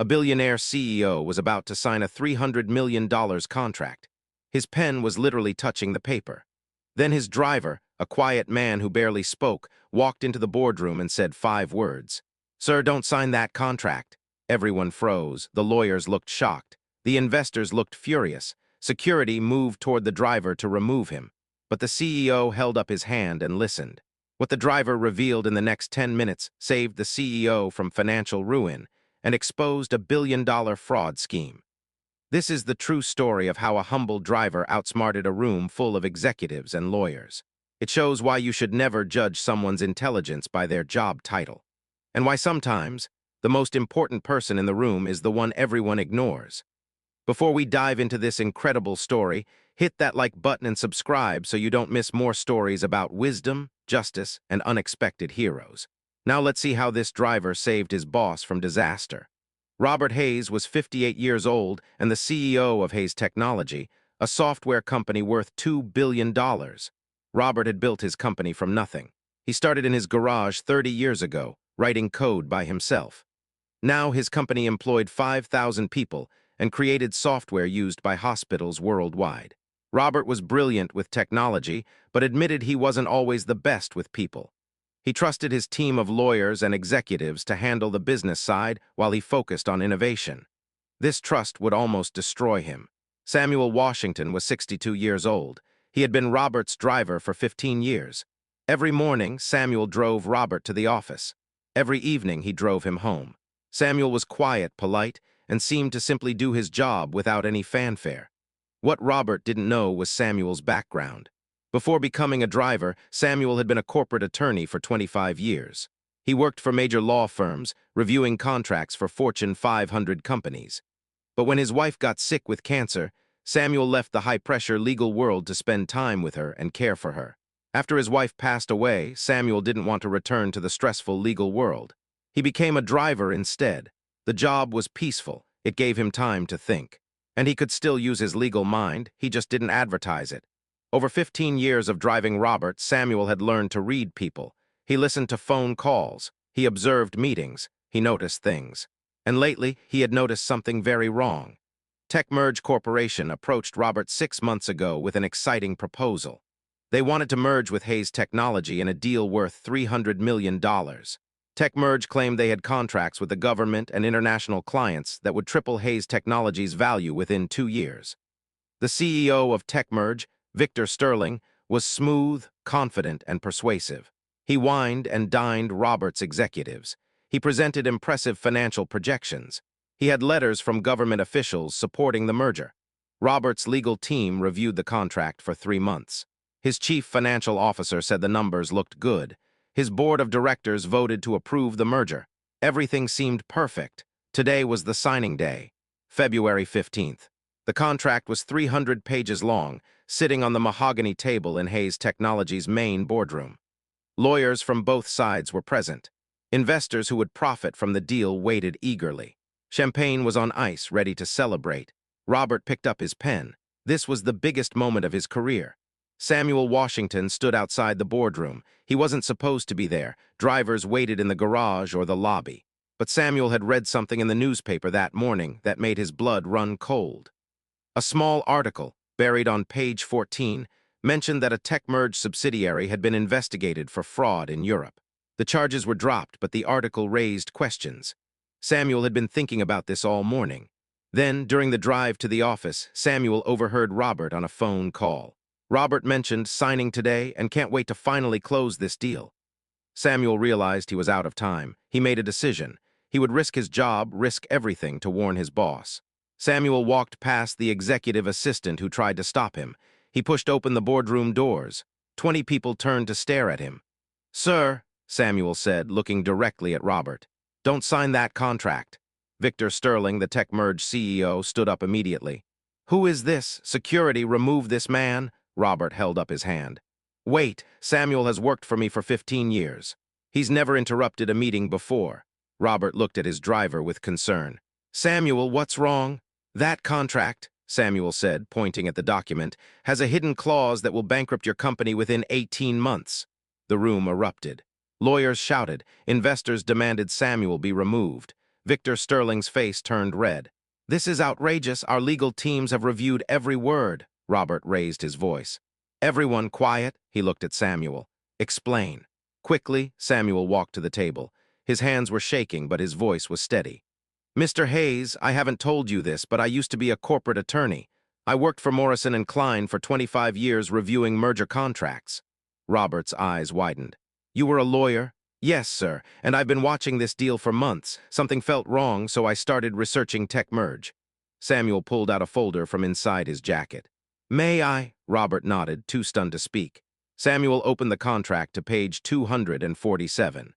A billionaire CEO was about to sign a $300 million contract. His pen was literally touching the paper. Then his driver, a quiet man who barely spoke, walked into the boardroom and said 5 words. "Sir, don't sign that contract." Everyone froze. The lawyers looked shocked. The investors looked furious. Security moved toward the driver to remove him. But the CEO held up his hand and listened. What the driver revealed in the next 10 minutes saved the CEO from financial ruin and exposed a billion-dollar fraud scheme. This is the true story of how a humble driver outsmarted a room full of executives and lawyers. It shows why you should never judge someone's intelligence by their job title, and why sometimes the most important person in the room is the one everyone ignores. Before we dive into this incredible story, hit that like button and subscribe so you don't miss more stories about wisdom, justice, and unexpected heroes. Now let's see how this driver saved his boss from disaster. Robert Hayes was 58 years old and the CEO of Hayes Technology, a software company worth $2 billion. Robert had built his company from nothing. He started in his garage 30 years ago, writing code by himself. Now his company employed 5,000 people and created software used by hospitals worldwide. Robert was brilliant with technology, but admitted he wasn't always the best with people. He trusted his team of lawyers and executives to handle the business side while he focused on innovation. This trust would almost destroy him. Samuel Washington was 62 years old. He had been Robert's driver for 15 years. Every morning, Samuel drove Robert to the office. Every evening, he drove him home. Samuel was quiet, polite, and seemed to simply do his job without any fanfare. What Robert didn't know was Samuel's background. Before becoming a driver, Samuel had been a corporate attorney for 25 years. He worked for major law firms, reviewing contracts for Fortune 500 companies. But when his wife got sick with cancer, Samuel left the high-pressure legal world to spend time with her and care for her. After his wife passed away, Samuel didn't want to return to the stressful legal world. He became a driver instead. The job was peaceful. It gave him time to think. And he could still use his legal mind, he just didn't advertise it. Over 15 years of driving Robert, Samuel had learned to read people. He listened to phone calls. He observed meetings. He noticed things. And lately, he had noticed something very wrong. TechMerge Corporation approached Robert 6 months ago with an exciting proposal. They wanted to merge with Hayes Technology in a deal worth $300 million. TechMerge claimed they had contracts with the government and international clients that would triple Hayes Technology's value within 2 years. The CEO of TechMerge, Victor Sterling, was smooth, confident, and persuasive. He wined and dined Robert's executives. He presented impressive financial projections. He had letters from government officials supporting the merger. Robert's legal team reviewed the contract for 3 months. His chief financial officer said the numbers looked good. His board of directors voted to approve the merger. Everything seemed perfect. Today was the signing day, February 15th. The contract was 300 pages long, sitting on the mahogany table in Hayes Technology's main boardroom. Lawyers from both sides were present. Investors who would profit from the deal waited eagerly. Champagne was on ice, ready to celebrate. Robert picked up his pen. This was the biggest moment of his career. Samuel Washington stood outside the boardroom. He wasn't supposed to be there. Drivers waited in the garage or the lobby. But Samuel had read something in the newspaper that morning that made his blood run cold. A small article, buried on page 14, mentioned that a TechMerge subsidiary had been investigated for fraud in Europe. The charges were dropped, but the article raised questions. Samuel had been thinking about this all morning. Then, during the drive to the office, Samuel overheard Robert on a phone call. Robert mentioned signing today and can't wait to finally close this deal. Samuel realized he was out of time. He made a decision. He would risk his job, risk everything to warn his boss. Samuel walked past the executive assistant who tried to stop him. He pushed open the boardroom doors. 20 people turned to stare at him. "Sir," Samuel said, looking directly at Robert, "don't sign that contract." Victor Sterling, the TechMerge CEO, stood up immediately. "Who is this? Security, remove this man." Robert held up his hand. "Wait, Samuel has worked for me for 15 years. He's never interrupted a meeting before." Robert looked at his driver with concern. "Samuel, what's wrong?" "That contract," Samuel said, pointing at the document, "has a hidden clause that will bankrupt your company within 18 months. The room erupted. Lawyers shouted. Investors demanded Samuel be removed. Victor Sterling's face turned red. "This is outrageous. Our legal teams have reviewed every word." Robert raised his voice. "Everyone quiet," he looked at Samuel. "Explain." Quickly, Samuel walked to the table. His hands were shaking, but his voice was steady. "Mr. Hayes, I haven't told you this, but I used to be a corporate attorney. I worked for Morrison and Klein for 25 years reviewing merger contracts." Robert's eyes widened. "You were a lawyer?" "Yes, sir, and I've been watching this deal for months. Something felt wrong, so I started researching tech merge." Samuel pulled out a folder from inside his jacket. "May I?" Robert nodded, too stunned to speak. Samuel opened the contract to page 247.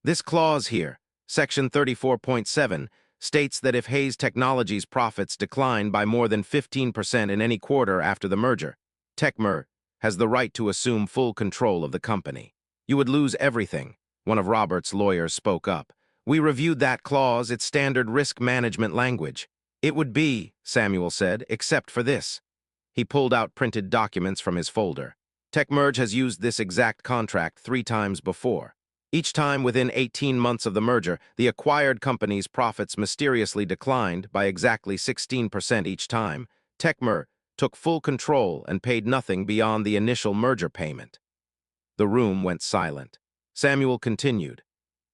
"This clause here, section 34.7, states that if Hayes Technologies' profits decline by more than 15% in any quarter after the merger, Techmer has the right to assume full control of the company. You would lose everything." One of Robert's lawyers spoke up. "We reviewed that clause, it's standard risk management language." "It would be," Samuel said, "except for this." He pulled out printed documents from his folder. Techmerge has used this exact contract 3 times before. Each time within 18 months of the merger, the acquired company's profits mysteriously declined by exactly 16% each time. Techmer took full control and paid nothing beyond the initial merger payment. The room went silent. Samuel continued.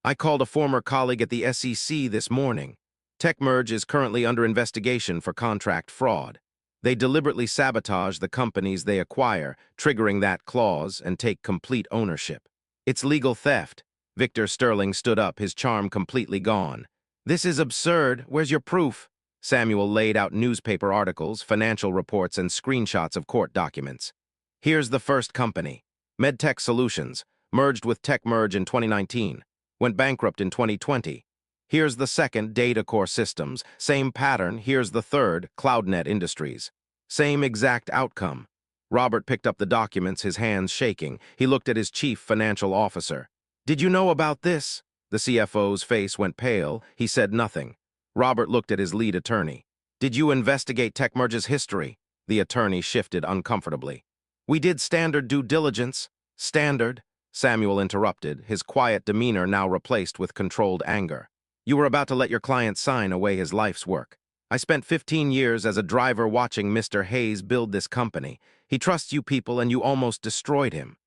"I called a former colleague at the SEC this morning. Techmerge is currently under investigation for contract fraud. They deliberately sabotage the companies they acquire, triggering that clause, and take complete ownership. It's legal theft." Victor Sterling stood up, his charm completely gone. "This is absurd. Where's your proof?" Samuel laid out newspaper articles, financial reports, and screenshots of court documents. "Here's the first company. MedTech Solutions, merged with TechMerge in 2019, went bankrupt in 2020. Here's the second, DataCore Systems, same pattern. Here's the third, CloudNet Industries. Same exact outcome." Robert picked up the documents, his hands shaking. He looked at his chief financial officer. "Did you know about this?" The CFO's face went pale. He said nothing. Robert looked at his lead attorney. "Did you investigate Techmerge's history?" The attorney shifted uncomfortably. "We did standard due diligence." "Standard?" Samuel interrupted, his quiet demeanor now replaced with controlled anger. "You were about to let your client sign away his life's work. I spent 15 years as a driver watching Mr. Hayes build this company. He trusts you people and you almost destroyed him."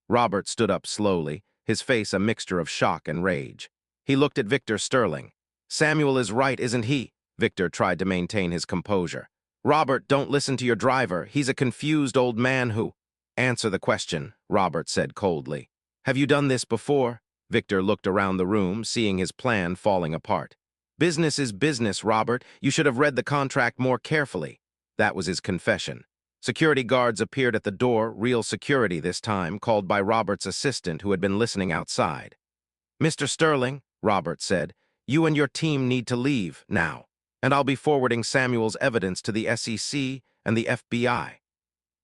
Robert stood up slowly, his face a mixture of shock and rage. He looked at Victor Sterling. "Samuel is right, isn't he?" Victor tried to maintain his composure. "Robert, don't listen to your driver. He's a confused old man who—" "Answer the question," Robert said coldly. "Have you done this before?" Victor looked around the room, seeing his plan falling apart. "Business is business, Robert. You should have read the contract more carefully." That was his confession. Security guards appeared at the door, real security this time, called by Robert's assistant who had been listening outside. "Mr. Sterling," Robert said, "you and your team need to leave now, and I'll be forwarding Samuel's evidence to the SEC and the FBI."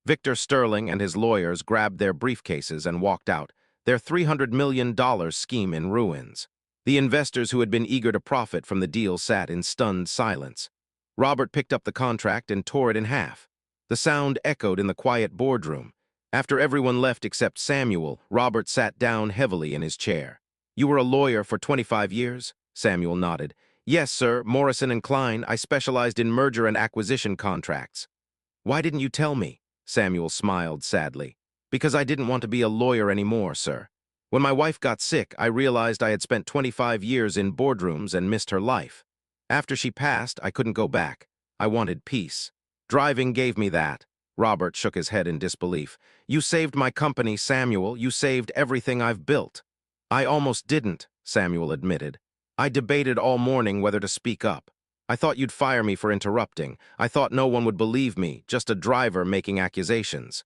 Victor Sterling and his lawyers grabbed their briefcases and walked out, their $300 million scheme in ruins. The investors who had been eager to profit from the deal sat in stunned silence. Robert picked up the contract and tore it in half. The sound echoed in the quiet boardroom. After everyone left except Samuel, Robert sat down heavily in his chair. "You were a lawyer for 25 years?" Samuel nodded. "Yes, sir. Morrison and Klein. I specialized in merger and acquisition contracts." "Why didn't you tell me?" Samuel smiled sadly. "Because I didn't want to be a lawyer anymore, sir. When my wife got sick, I realized I had spent 25 years in boardrooms and missed her life. After she passed, I couldn't go back. I wanted peace. Driving gave me that." Robert shook his head in disbelief. "You saved my company, Samuel. You saved everything I've built." "I almost didn't," Samuel admitted. "I debated all morning whether to speak up. I thought you'd fire me for interrupting. I thought no one would believe me, just a driver making accusations."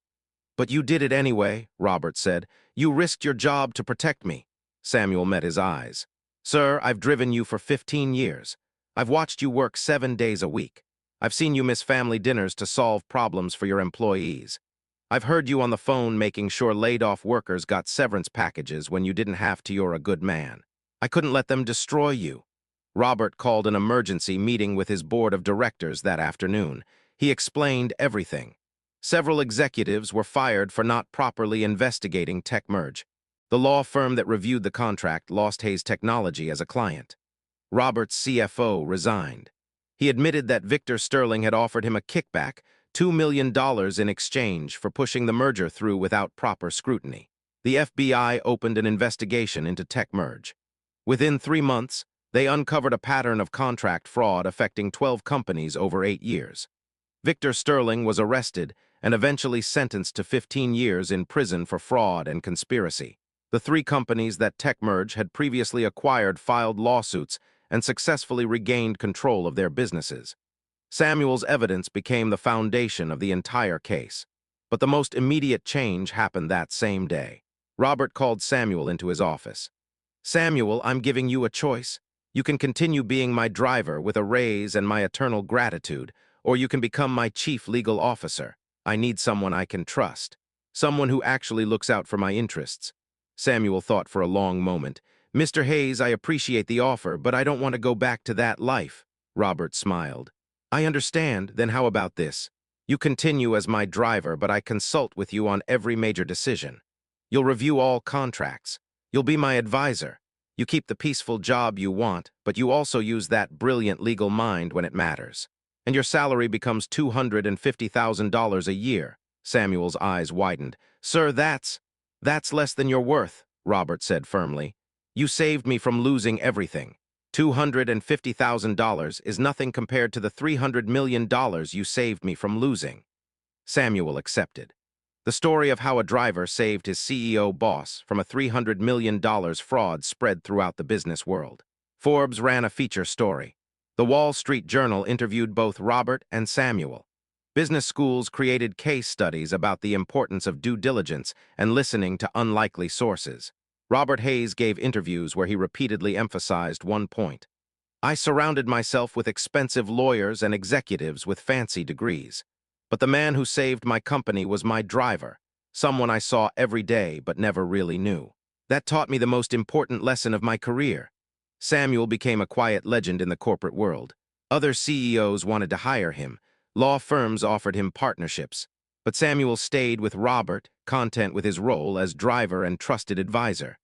"But you did it anyway," Robert said. "You risked your job to protect me." Samuel met his eyes. "Sir, I've driven you for 15 years. I've watched you work 7 days a week. I've seen you miss family dinners to solve problems for your employees. I've heard you on the phone making sure laid-off workers got severance packages when you didn't have to. You're a good man. I couldn't let them destroy you." Robert called an emergency meeting with his board of directors that afternoon. He explained everything. Several executives were fired for not properly investigating Techmerge. The law firm that reviewed the contract lost Hayes Technology as a client. Robert's CFO resigned. He admitted that Victor Sterling had offered him a kickback, $2 million in exchange for pushing the merger through without proper scrutiny. The FBI opened an investigation into tech merge. Within 3 months, they uncovered a pattern of contract fraud affecting 12 companies over 8 years. Victor Sterling was arrested and eventually sentenced to 15 years in prison for fraud and conspiracy. The 3 companies that TechMerge had previously acquired filed lawsuits and successfully regained control of their businesses. Samuel's evidence became the foundation of the entire case. But the most immediate change happened that same day. Robert called Samuel into his office. "Samuel, I'm giving you a choice. You can continue being my driver with a raise and my eternal gratitude, or you can become my chief legal officer. I need someone I can trust. Someone who actually looks out for my interests." Samuel thought for a long moment. "Mr. Hayes, I appreciate the offer, but I don't want to go back to that life." Robert smiled. "I understand. Then how about this? You continue as my driver, but I consult with you on every major decision. You'll review all contracts. You'll be my advisor. You keep the peaceful job you want, but you also use that brilliant legal mind when it matters. And your salary becomes $250,000 a year." Samuel's eyes widened. "Sir, that's less than you're worth," Robert said firmly. "You saved me from losing everything. $250,000 is nothing compared to the $300 million you saved me from losing." Samuel accepted. The story of how a driver saved his CEO boss from a $300 million fraud spread throughout the business world. Forbes ran a feature story. The Wall Street Journal interviewed both Robert and Samuel. Business schools created case studies about the importance of due diligence and listening to unlikely sources. Robert Hayes gave interviews where he repeatedly emphasized one point. "I surrounded myself with expensive lawyers and executives with fancy degrees. But the man who saved my company was my driver, someone I saw every day but never really knew. That taught me the most important lesson of my career." Samuel became a quiet legend in the corporate world. Other CEOs wanted to hire him. Law firms offered him partnerships. But Samuel stayed with Robert, content with his role as driver and trusted advisor.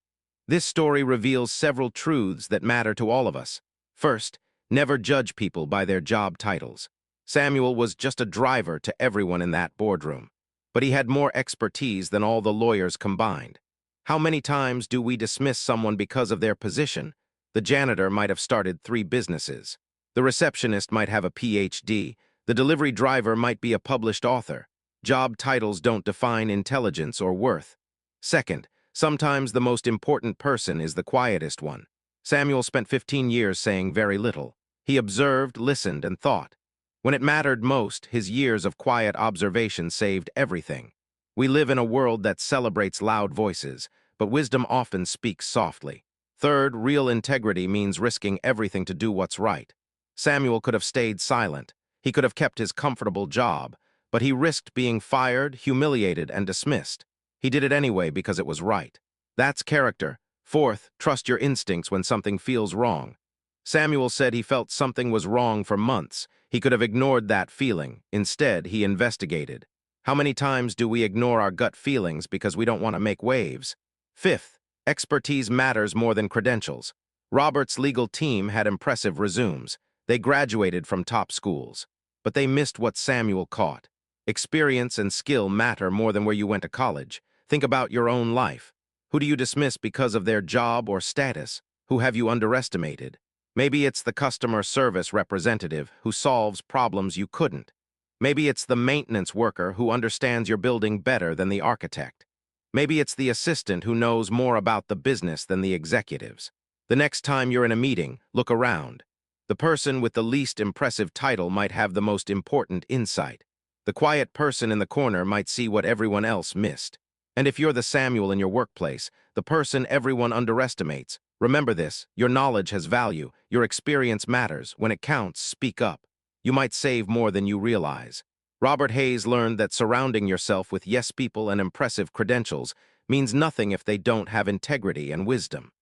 This story reveals several truths that matter to all of us. First, never judge people by their job titles. Samuel was just a driver to everyone in that boardroom. But he had more expertise than all the lawyers combined. How many times do we dismiss someone because of their position? The janitor might have started 3 businesses. The receptionist might have a PhD. The delivery driver might be a published author. Job titles don't define intelligence or worth. Second, sometimes the most important person is the quietest one. Samuel spent 15 years saying very little. He observed, listened, and thought. When it mattered most, his years of quiet observation saved everything. We live in a world that celebrates loud voices, but wisdom often speaks softly. Third, real integrity means risking everything to do what's right. Samuel could have stayed silent. He could have kept his comfortable job, but he risked being fired, humiliated, and dismissed. He did it anyway because it was right. That's character. Fourth, trust your instincts when something feels wrong. Samuel said he felt something was wrong for months. He could have ignored that feeling. Instead, he investigated. How many times do we ignore our gut feelings because we don't want to make waves? Fifth, expertise matters more than credentials. Robert's legal team had impressive resumes. They graduated from top schools. But they missed what Samuel caught. Experience and skill matter more than where you went to college. Think about your own life. Who do you dismiss because of their job or status? Who have you underestimated? Maybe it's the customer service representative who solves problems you couldn't. Maybe it's the maintenance worker who understands your building better than the architect. Maybe it's the assistant who knows more about the business than the executives. The next time you're in a meeting, look around. The person with the least impressive title might have the most important insight. The quiet person in the corner might see what everyone else missed. And if you're the Samuel in your workplace, the person everyone underestimates, remember this: your knowledge has value, your experience matters. When it counts, speak up. You might save more than you realize. Robert Hayes learned that surrounding yourself with yes people and impressive credentials means nothing if they don't have integrity and wisdom.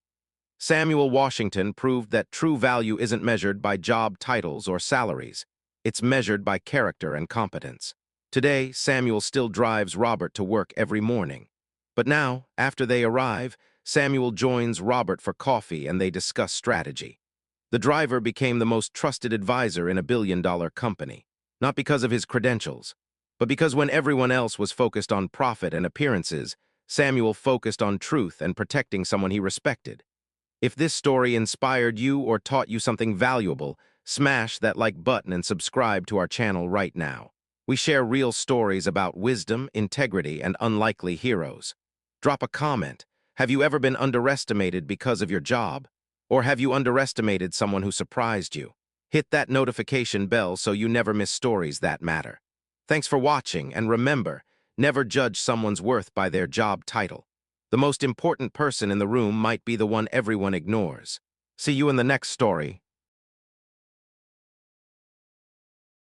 Samuel Washington proved that true value isn't measured by job titles or salaries. It's measured by character and competence. Today, Samuel still drives Robert to work every morning. But now, after they arrive, Samuel joins Robert for coffee and they discuss strategy. The driver became the most trusted advisor in a billion-dollar company, not because of his credentials, but because when everyone else was focused on profit and appearances, Samuel focused on truth and protecting someone he respected. If this story inspired you or taught you something valuable, smash that like button and subscribe to our channel right now. We share real stories about wisdom, integrity, and unlikely heroes. Drop a comment. Have you ever been underestimated because of your job? Or have you underestimated someone who surprised you? Hit that notification bell so you never miss stories that matter. Thanks for watching, and remember, never judge someone's worth by their job title. The most important person in the room might be the one everyone ignores. See you in the next story.